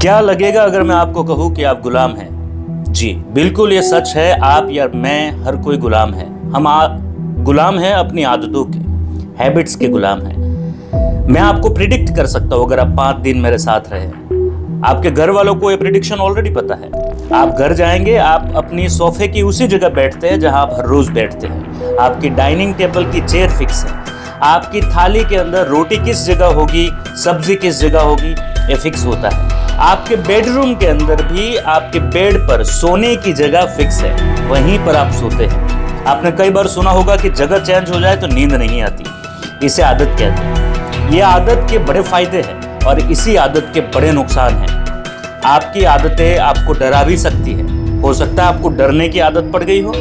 क्या लगेगा अगर मैं आपको कहूं कि आप गुलाम हैं? जी बिल्कुल ये सच है। आप या मैं, हर कोई गुलाम है। हम गुलाम हैं अपनी आदतों के, हैबिट्स के गुलाम हैं। मैं आपको प्रिडिक्ट कर सकता हूं अगर आप 5 दिन मेरे साथ रहे। आपके घर वालों को ये प्रिडिक्शन ऑलरेडी पता है। आप घर जाएंगे, आप अपनी सोफे की उसी जगह बैठते हैं जहां आप हर रोज बैठते हैं। आपकी डाइनिंग टेबल की चेयर फिक्स है। आपकी थाली के अंदर रोटी किस जगह होगी, सब्जी किस जगह होगी, ये फिक्स होता है। आपके बेडरूम के अंदर भी आपके बेड पर सोने की जगह फिक्स है, वहीं पर आप सोते हैं। आपने कई बार सुना होगा कि जगह चेंज हो जाए तो नींद नहीं आती। इसे आदत कहते हैं। ये आदत के बड़े फायदे हैं और इसी आदत के बड़े नुकसान हैं। आपकी आदतें आपको डरा भी सकती है। हो सकता है आपको डरने की आदत पड़ गई हो,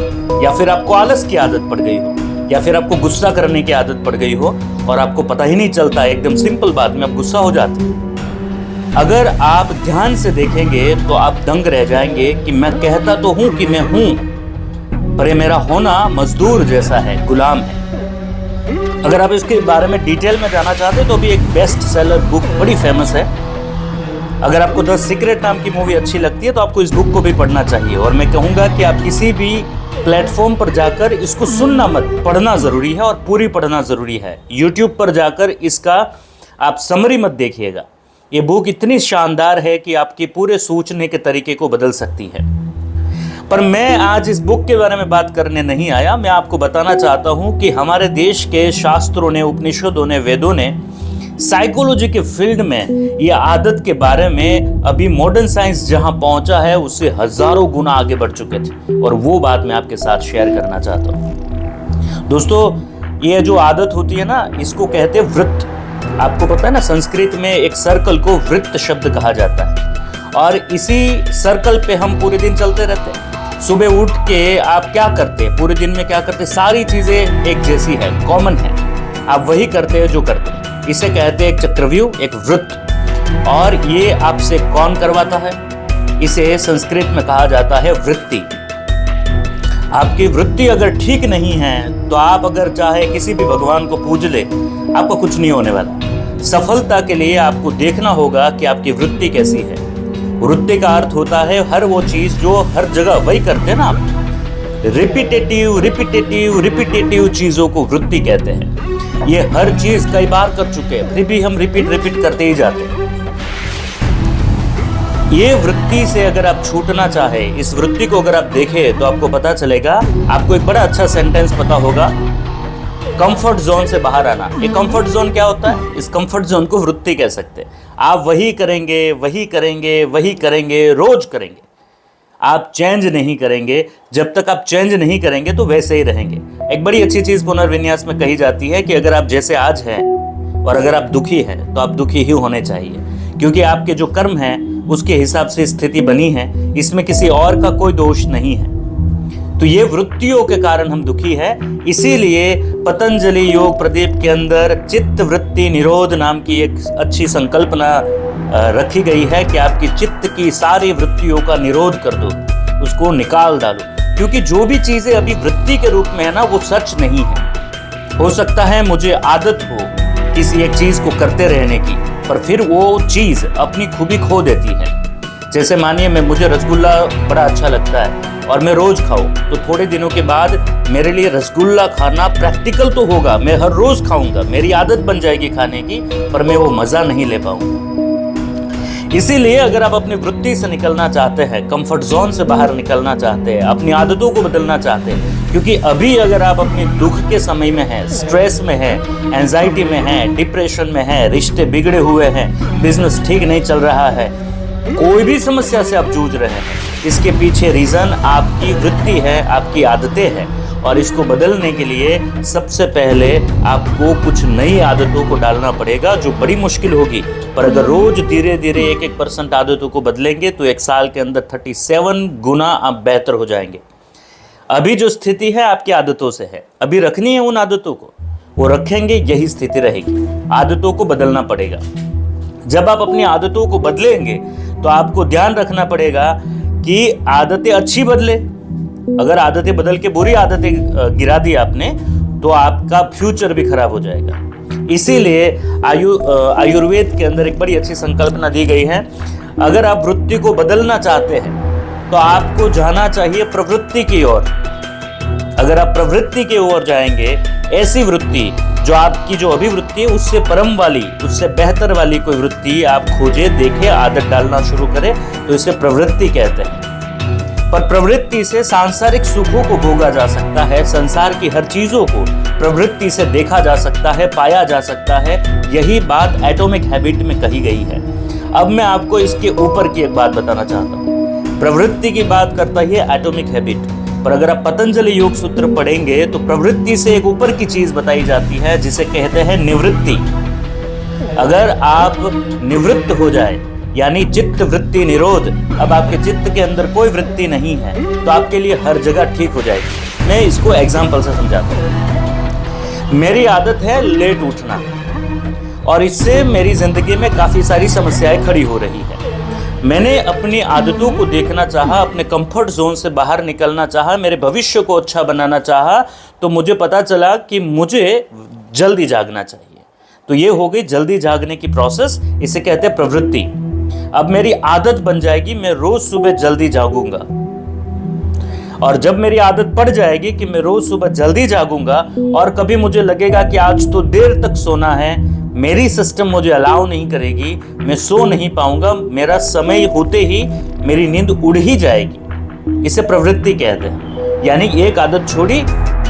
या फिर आपको आलस की आदत पड़ गई हो, या फिर आपको गुस्सा करने की आदत पड़ गई हो और आपको पता ही नहीं चलता। एकदम सिंपल बात में आप गुस्सा हो जाते हैं। अगर आप ध्यान से देखेंगे तो आप दंग रह जाएंगे कि मैं कहता तो हूं कि मैं हूं, पर ये मेरा होना मजदूर जैसा है, गुलाम है। अगर आप इसके बारे में डिटेल में जानना चाहते हैं तो भी एक बेस्ट सेलर बुक बड़ी फेमस है। अगर आपको द सीक्रेट नाम की मूवी अच्छी लगती है तो आपको इस बुक को भी पढ़ना चाहिए। और मैं कहूंगा कि आप किसी भी प्लेटफॉर्म पर जाकर इसको सुनना मत, पढ़ना जरूरी है और पूरी पढ़ना जरूरी है। यूट्यूब पर जाकर इसका आप समरी मत देखिएगा। ये बुक इतनी शानदार है कि आपके पूरे सोचने के तरीके को बदल सकती है। पर मैं आज इस बुक के बारे में बात करने नहीं आया। मैं आपको बताना चाहता हूं कि हमारे देश के शास्त्रों ने, उपनिषदों ने, वेदों ने साइकोलॉजी के फील्ड में ये आदत के बारे में अभी मॉडर्न साइंस जहां पहुंचा है उससे हजारों गुना आगे बढ़ चुके थे, और वो बात मैं आपके साथ शेयर करना चाहता हूं। दोस्तों, ये जो आदत होती है ना, इसको कहते हैं वृत्त। आपको पता है ना, संस्कृत में एक सर्कल को वृत्त शब्द कहा जाता है, और इसी सर्कल पे हम पूरे दिन चलते रहते हैं। सुबह उठ के आप क्या करते हैं, पूरे दिन में क्या करते हैं, सारी चीजें एक जैसी है, कॉमन है। आप वही करते हैं जो करते हैं। इसे कहते हैं एक चक्रव्यूह, एक वृत्त। और ये आपसे कौन करवाता है? इसे संस्कृत में कहा जाता है वृत्ति। आपकी वृत्ति अगर ठीक नहीं है तो आप अगर चाहे किसी भी भगवान को पूज ले, आपको कुछ नहीं होने वाला। सफलता के लिए आपको देखना होगा कि आपकी वृत्ति कैसी है। वृत्ति का अर्थ होता है हर वो चीज जो हर जगह वही करते हैं ना आप। रिपीटेटिव चीजों को वृत्ति कहते हैं। ये हर चीज कई बार कर चुके हैं, फिर भी हम रिपीट करते ही जाते हैं। ये वृत्ति से अगर आप छूटना चाहे, इस वृत्ति को अगर आप देखें तो आपको पता चलेगा। आपको एक बड़ा अच्छा सेंटेंस पता होगा, कंफर्ट जोन से बाहर आना। ये कंफर्ट जोन क्या होता है? इस कंफर्ट जोन को वृत्ति कह सकते हैं। आप वही करेंगे, रोज करेंगे। आप चेंज नहीं करेंगे। जब तक आप चेंज नहीं करेंगे तो वैसे ही रहेंगे। एक बड़ी अच्छी चीज पुनर्विन्यास में कही जाती है कि अगर आप जैसे आज हैं और अगर आप दुखी हैं तो आप दुखी ही होने चाहिए, क्योंकि आपके जो कर्म हैं उसके हिसाब से स्थिति बनी है। इसमें किसी और का कोई दोष नहीं है। तो ये वृत्तियों के कारण हम दुखी है। इसीलिए पतंजलि योग प्रदीप के अंदर चित्त वृत्ति निरोध नाम की एक अच्छी संकल्पना रखी गई है कि आपकी चित्त की सारी वृत्तियों का निरोध कर दो, उसको निकाल डालो। क्योंकि जो भी चीजें अभी वृत्ति के रूप में है ना, वो सच नहीं है। हो सकता है मुझे आदत हो किसी एक चीज को करते रहने की, पर फिर वो चीज अपनी खूबी खो देती है। जैसे मानिए मुझे रसगुल्ला बड़ा अच्छा लगता है और मैं रोज खाऊं, तो थोड़े दिनों के बाद मेरे लिए रसगुल्ला खाना प्रैक्टिकल तो होगा, मैं हर रोज खाऊंगा, मेरी आदत बन जाएगी खाने की, पर मैं वो मजा नहीं ले पाऊंगा। इसीलिए अगर आप अपनी वृत्ति से निकलना चाहते हैं, कंफर्ट जोन से बाहर निकलना चाहते हैं, अपनी आदतों को बदलना चाहते हैं, क्योंकि अभी अगर आप अपने दुख के समय में हैं, स्ट्रेस में हैं, एंजाइटी में हैं, डिप्रेशन में हैं, रिश्ते बिगड़े हुए हैं, बिजनेस ठीक नहीं चल रहा है, कोई भी समस्या से आप जूझ रहे हैं, इसके पीछे रीजन आपकी वृत्ति है, आपकी आदतें हैं। और इसको बदलने के लिए सबसे पहले आपको कुछ नई आदतों को डालना पड़ेगा, जो बड़ी मुश्किल होगी। पर अगर रोज धीरे धीरे 1% आदतों को बदलेंगे तो 1 साल के अंदर 37 गुना आप बेहतर हो जाएंगे। अभी जो स्थिति है आपकी आदतों से है, अभी रखनी है उन आदतों को, वो रखेंगे, यही स्थिति रहेगी। आदतों को बदलना पड़ेगा। जब आप अपनी आदतों को बदलेंगे तो आपको ध्यान रखना पड़ेगा कि आदतें अच्छी बदले। अगर आदतें बदल के बुरी आदतें गिरा दी आपने तो आपका फ्यूचर भी खराब हो जाएगा। इसीलिए आयुर्वेद के अंदर एक बड़ी अच्छी संकल्पना दी गई है, अगर आप वृत्ति को बदलना चाहते हैं तो आपको जाना चाहिए प्रवृत्ति की ओर। अगर आप प्रवृत्ति की ओर जाएंगे, ऐसी वृत्ति जो आपकी जो अभिवृत्ति है उससे परम वाली, उससे बेहतर वाली कोई वृत्ति आप खोजे, देखे, आदत डालना शुरू करें, तो इसे प्रवृत्ति कहते हैं। पर प्रवृत्ति से सांसारिक सुखों को भोगा जा सकता है, संसार की हर चीजों को प्रवृत्ति से देखा जा सकता है, पाया जा सकता है। यही बात एटॉमिक हैबिट में कही गई है। अब मैं आपको इसके ऊपर की एक बात बताना चाहता हूँ। प्रवृत्ति की बात करता है एटॉमिक हैबिट, पर अगर आप पतंजलि योग सूत्र पढ़ेंगे तो प्रवृत्ति से एक ऊपर की चीज बताई जाती है जिसे कहते हैं निवृत्ति। अगर आप निवृत्त हो जाए, यानी चित्त वृत्ति निरोध, अब आपके चित्त के अंदर कोई वृत्ति नहीं है, तो आपके लिए हर जगह ठीक हो जाएगी। मैं इसको एग्जाम्पल से समझाता हूँ। मेरी आदत है लेट उठना, और इससे मेरी जिंदगी में काफी सारी समस्याएं खड़ी हो रही है। मैंने अपनी आदतों को देखना चाहा, अपने कंफर्ट जोन से बाहर निकलना चाहा, मेरे भविष्य को अच्छा बनाना चाहा, तो मुझे पता चला कि मुझे जल्दी जागना चाहिए। तो ये हो गई जल्दी जागने की प्रोसेस, इसे कहते हैं प्रवृत्ति। अब मेरी आदत बन जाएगी, मैं रोज सुबह जल्दी जागूंगा, और जब मेरी आदत पड़ जाएगी कि मैं रोज सुबह जल्दी जागूंगा, और कभी मुझे लगेगा कि आज तो देर तक सोना है, मेरी सिस्टम मुझे अलाउ नहीं करेगी, मैं सो नहीं पाऊंगा, मेरा समय होते ही मेरी नींद उड़ ही जाएगी, इसे प्रवृत्ति कहते हैं। यानी एक आदत छोड़ी,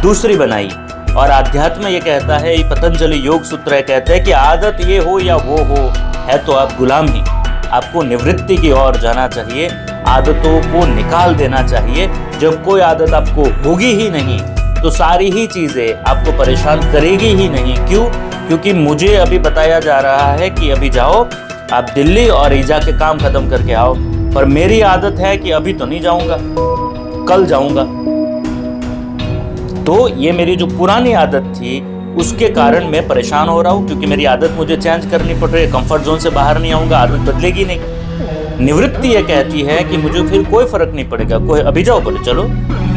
दूसरी बनाई। और आध्यात्म ये कहता है, ये पतंजलि योग सूत्र कहते हैं कि आदत ये हो या वो हो, है तो आप गुलाम ही। आपको निवृत्ति की ओर जाना चाहिए, आदतों को निकाल देना चाहिए। जब कोई आदत आपको होगी ही नहीं, तो सारी ही चीजें आपको परेशान करेगी ही नहीं। क्यों? क्योंकि मुझे अभी बताया जा रहा है कि अभी जाओ आप दिल्ली और ईजा के काम खत्म करके आओ, पर मेरी आदत है कि अभी तो नहीं जाऊंगा, कल जाऊंगा। तो ये मेरी जो पुरानी आदत थी उसके कारण मैं परेशान हो रहा हूं, क्योंकि मेरी आदत मुझे चेंज करनी पड़ रही है। कंफर्ट जोन से बाहर नहीं आऊंगा, आदत बदलेगी नहीं। निवृत्ति ये कहती है कि मुझे फिर कोई फर्क नहीं पड़ेगा, कोई अभी जाओ, बोले चलो,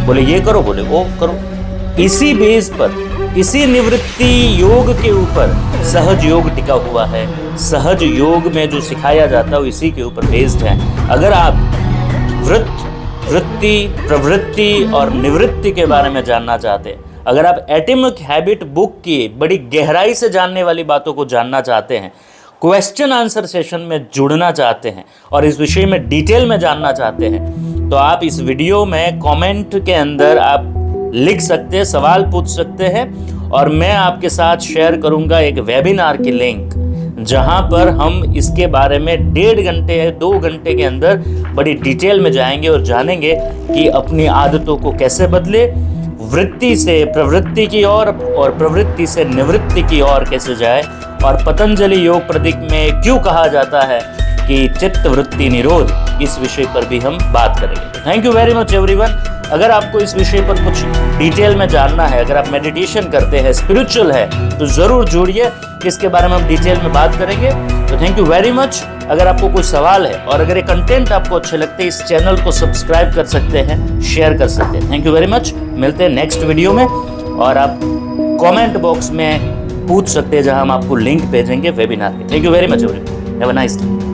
बोले ये करो, बोले वो करो। इसी बेस पर, इसी निवृत्ति योग के ऊपर सहज योग टिका हुआ है। सहज योग में जो सिखाया जाता है इसी के ऊपर बेस्ड है। अगर आप वृत्ति, प्रवृत्ति और निवृत्ति के बारे में जानना चाहते हैं, अगर आप एटॉमिक हैबिट बुक की बड़ी गहराई से जानने वाली बातों को जानना चाहते हैं, क्वेश्चन आंसर सेशन में जुड़ना चाहते हैं और इस विषय में डिटेल में जानना चाहते हैं, तो आप इस वीडियो में कमेंट के अंदर आप लिख सकते हैं, सवाल पूछ सकते हैं, और मैं आपके साथ शेयर करूंगा एक वेबिनार की लिंक, जहां पर हम इसके बारे में 1.5 घंटे 2 घंटे के अंदर बड़ी डिटेल में जाएंगे और जानेंगे कि अपनी आदतों को कैसे बदले, वृत्ति से प्रवृत्ति की ओर और प्रवृत्ति से निवृत्ति की ओर कैसे जाए, और पतंजलि योग प्रतीक में क्यों कहा जाता है कि चित्त वृत्ति निरोध, इस विषय पर भी हम बात करेंगे। Thank you very much everyone. अगर आपको इस विषय पर कुछ डिटेल में जानना है, अगर आप मेडिटेशन करते हैं, स्पिरिचुअल है, तो जरूर जुड़िए, इसके बारे में हम डिटेल में बात करेंगे। तो थैंक यू वेरी मच। अगर आपको कोई सवाल है और अगर ये कंटेंट आपको अच्छे लगते हैं, इस चैनल को सब्सक्राइब कर सकते हैं, शेयर कर सकते हैं। Thank you very much. मिलते हैं नेक्स्ट वीडियो में, और आप कमेंट बॉक्स में पूछ सकते हैं जहां हम आपको लिंक भेजेंगे वेबिनार के। Thank you very much everyone. Have a nice day.